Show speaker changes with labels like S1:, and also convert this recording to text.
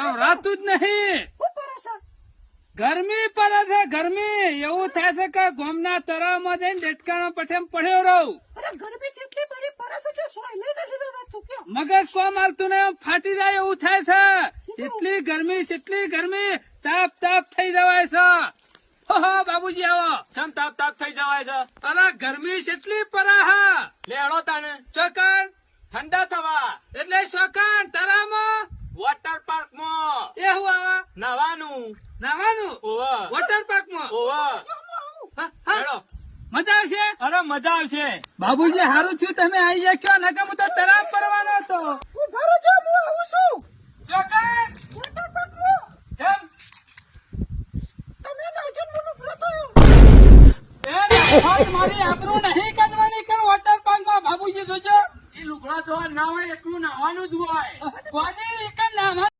S1: નવરાતું જ નહીં. ગરમી પડે છે ગરમી. એવું થાય છે કે ગોમના તળાવમાં જઈને ડેટકાનો પઠેમ પડ્યો રહું. મગજ કોમ આવતું નહીં, ફાટી જાય એવું થાય છે. કેટલી ગરમી તાપ તાપ થઈ જવાય છે. ઓહો બાબુજી આવો.
S2: ચમ તાપ તાપ થઈ જવાય છે.
S1: અરે ગરમી કેટલી પડે હા.
S2: લેડો તાને
S1: ચોકન
S2: ઠંડા થવા
S1: એટલે ચોકન તળાવમાં
S2: વોટર પાર્ક માં
S1: એવું આવે
S2: નવાનું.
S1: નાવાનું
S2: ઓવા
S1: વોટર પાર્ક માં.
S2: ઓવા
S1: લેડો મજા આવશે.
S2: અરે મજા આવશે.
S1: બાબુજી હારું થયું તમે આવી ગયા. કયો નકર હું તો તળાવ પરવાનો હતો. ચોકન
S2: ચમ
S1: મારી આબરૂ નહીં કાઢવાની કે વોટર પાર્ક માં. બાબુજી જોજો
S2: એ લુગડા ધોવા ના હોય એટલું નાવાનું જ હોય.
S1: એક જ નામ